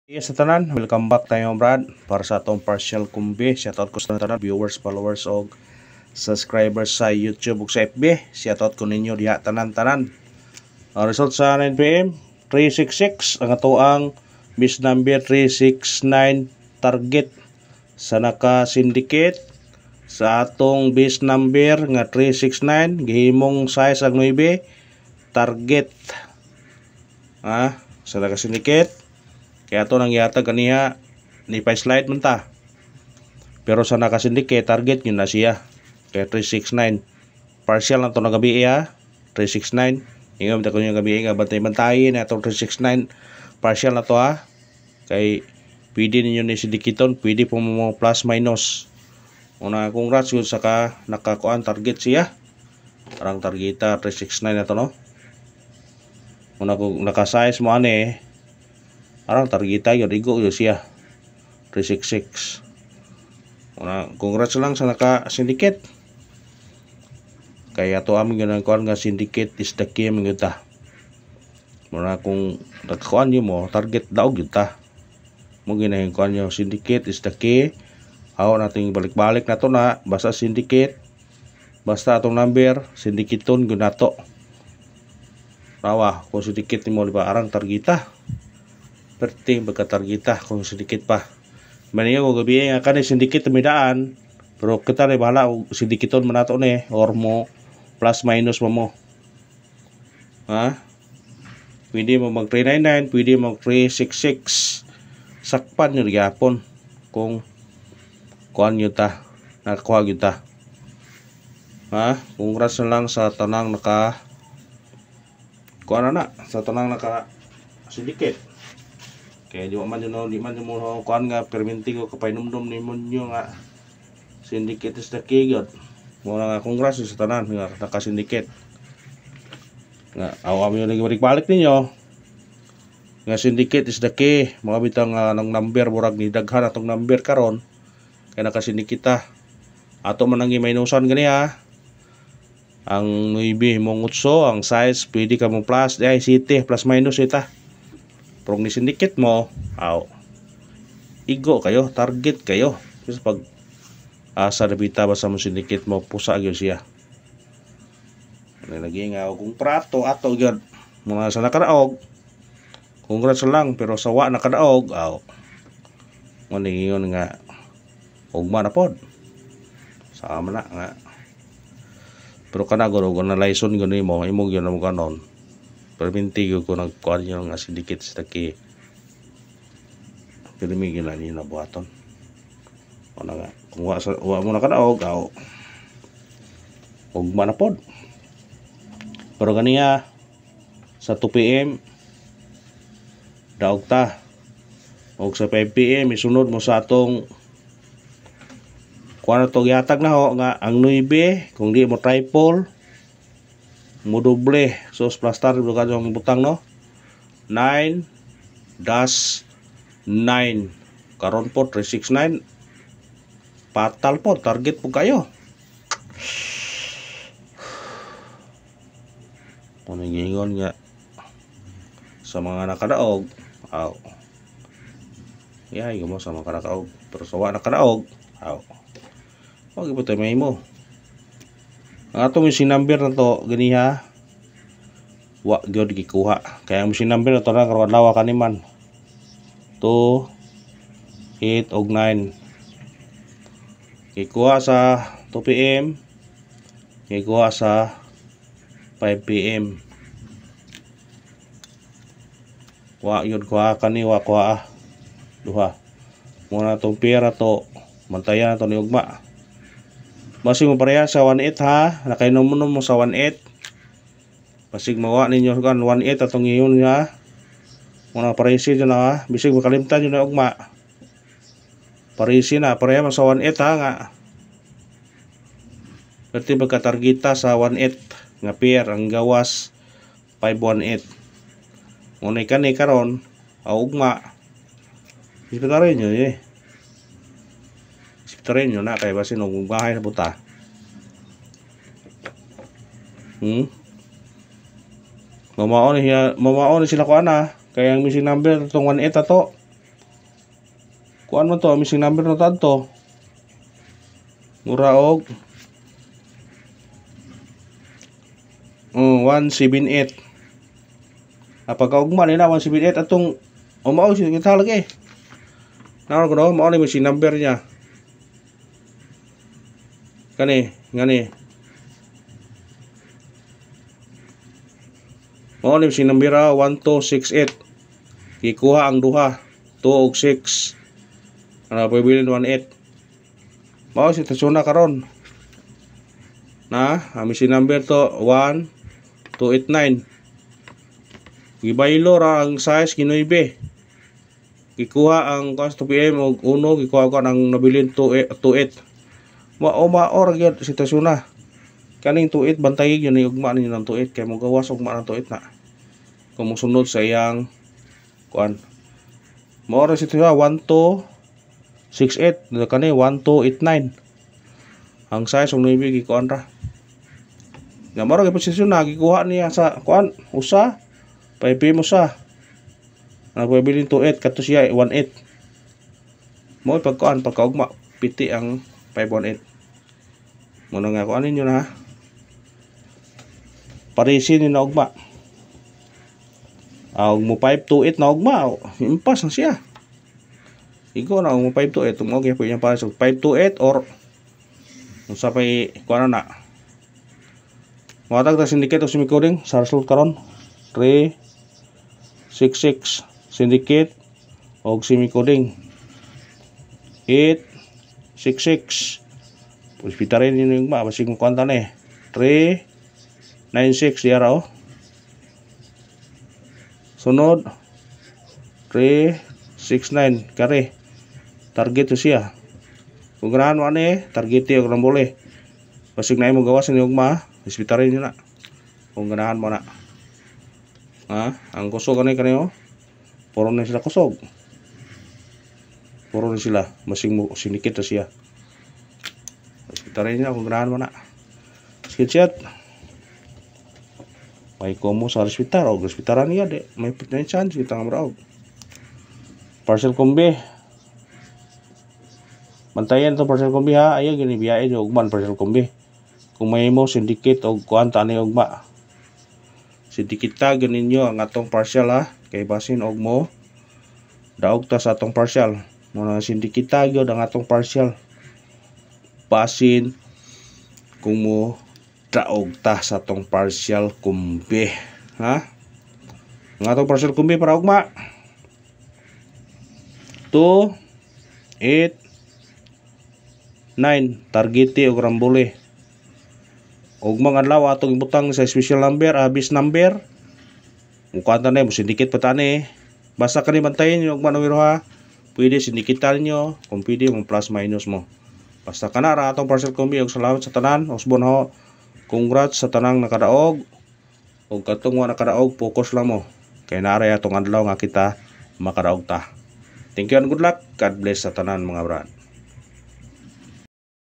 Yes, sa tanan, welcome back tayo Brad para sa atong partial kumbi. Shoutout ko sa tanan viewers, followers og subscribers sa YouTube ug sa FB. Shoutout ko ninyo diha tanan-tanan. Ang result sa 9 PM 366 ang atoang bis number 369 target sa naka-syndicate sa atong bis number nga 369 gihimong size ang 9 target sa naka-syndicate. Kaya ito nang yata kaniya ni pa-slide man ta. Pero sa nakasyndicate target yun na siya. Kaya 369. Partial na ito na gabi 369. Ingam ta ko yung gabi nga bantay-bantayin na itong 369. Partial na to Kay pwede ninyo ni sindikiton. Pwede po mo plus minus. Una congrats yun sa nakakuan target siya. Parang targeta 369 na to no. Una kung naka-size mo parang targeta yun, igo yun siya 366. Congrats lang sa naka-syndicate. Kaya to aming yun ang kuhan nga syndicate is the key mga yun ta. Muna kung nakakuhan yun mo, target daog yun ta. Muna yung kuhan yun, syndicate is the key. Ako natin balik-balik na to na, basta syndicate, basta atong number, syndicate ton yun na to. Nawa, kung syndicate mo, diba, arang targeta. Perting pagkatargeta kung sedikit pa. Maniya ko gabi nga kanay sedikit tumidaan. Pero kita rin bahala sidikiton man nato ni or mo plus minus mo. Pwede mo mag 399, pwede mag 366. Sakpan yun gyapon kung kuan yun ta. Nakakuha yun ta. Congrats na lang sa tanang naka kuan na sa tanang naka syndicate. Kaya di man yun mo kuan nga perminti ko kapainomdom ni monyo nga syndicate is the key god. Muna nga congrats sa tanan nga naka-syndicate. Nga awam yun lagi balik ninyo. Nga syndicate is the key. Mga bitang ng number murag ni daghan atong number karon. Kaya naka-syndicate ta. Ato man ang minusan gani Ang 9 mong utso, ang size pwede ka mong plus, city plus minus ita. Prong ni syndicate mo, igo kayo, target kayo. Kasi pag asa nabita ba sa mo syndicate mo, pusa agyo siya. Nalagay nga kung prato ato gyud mga sa nakadaog. Congrats lang pero sa wa nakadaog, yun nga ugma na pod. Sama na nga. Pero kana guro na license gud nimo, imo gyud na mo kanon. Perminti ko nagkuhan nyo nga syndicate sa taki. Pero may ginani na buhaton. O na nga. Kung wa mo na kanaog, ugma na pod. Pero ganiya, sa 2 PM, daog ta. O sa 5 PM, isunod mo sa atong kuha na to yatag na nga ang 9, kung di mo triple, mo doble so plus star bukan yung butang no 9-9 karon po 369 patal po target po kayo kung nangingon nga sa mga nakadaog mo sa mga nakadaog pero sa mga nakadaog wag ipo tayo may mo ang atong machine number na to ganiha wa gyud gikuha kaya ang machine number na to na karon lawa kaniman 2 8 og 9 gikuha sa 2 PM gikuha sa 5 PM wa gyud kuha kani wa kuha duha muna tong pera to mantayan to ni ugma. Basig mo pareha sa 18 nakainom mo sa 18. Basig mawa ninyo kan 18 atong iyon nga. Muna parisi dyan bisig makalimtan yun na ugma. Parisi na pareha mo sa 18 nga. Berti magkatargeta sa 18 nga pair ang gawas 518. Muna ikani karon ugma. Isipitarin nyo Isipitarin nyo na kaya basin kung bahay na puta. Mamaon sila ko kaya ang missing number itong 18 ato kuan man to missing number na tadto. Mura og 178. Pagkaugma nila 178 atong umao siya kita lagi. Naon ko no, mao ni missing number niya. Kani, ngani. Mao ni missing number 1268. Gikuha ang duha, 2 ug 6. Ana pabilin 18. Mao sitwasyon na karon. Na, missing number to 1289. Gibaylo ra ang size kinuibe. Gikuha ang cost 2 pm og 1, gikuha ko ang nabilin 28. Mao ra gyud sitwasyon na. Kaning 28 bantay gyud ni ugma ninyo ng 28 kay mo gawas ugma ng 28 na. Kung mosunod sa iyang kuan. Mao ra sitwasyon 1268 kani 1289. Ang size og nuibe gikuan ra. Nga mao ra posisyon na gikuha niya sa kuan usa 5 mo sa. Ang pabilin 28 kadto siya 18. Mo pagkuan pagkaugma piti ang 518. Muna nga kuan ninyo na ha. Parisin ni na ugma. Og mo 528 na ugma, impas na siya. Iko na mo 528 mo gyud yung para sa 528 or unsa pay kuan na. Matag ta syndicate o semi-coding sa result karon 366 syndicate og semi-coding 866 hospitarin niyo yung basig mo kuan ta ni 396 diara oh. Sunod 369 kare target to siya. Kung ganahan mo ani target og rambole. Basig na mo gawas ni ugma, hospitarin niyo na. Kung ganahan mo na. Ha, ang kusog ani kanyo. Puro na sila kusog. Puro na sila, basig mo sinikit to siya. Hospitarin niyo kung ganahan mo na. Sketchat. May komo sa hospital o hospitalan niya de may chance kita nga maraog. Parcel kombi. Bantayan to parcel kombi ha, ayo gini biyae jo ugman parcel kombi. Kung may mo syndicate og kuan ta ni ugma. Syndicate ta ganinyo ang atong parcel ha, kay basin og mo daog ta sa atong parcel. Muna syndicate ta gyud ang atong parcel. Basin kung mo daog ta sa atong partial kumbi ha ang atong partial kumbi para ugma 289 targete og rambole ugma nga adlaw atong ibutang sa special number bis number mukuan ta na mo syndicate patani basta kani bantayan yung ugma numero ha pwede syndicatean nyo kung pwede mo plus minus mo basta kana ra atong partial kumbi og salamat sa tanan usbon ho. Congrats sa tanang nakadaog o katong wa nakadaog focus lang mo kay naara atong adlaw nga kita makadaog ta. Thank you and good luck. God bless sa tanan mga brad.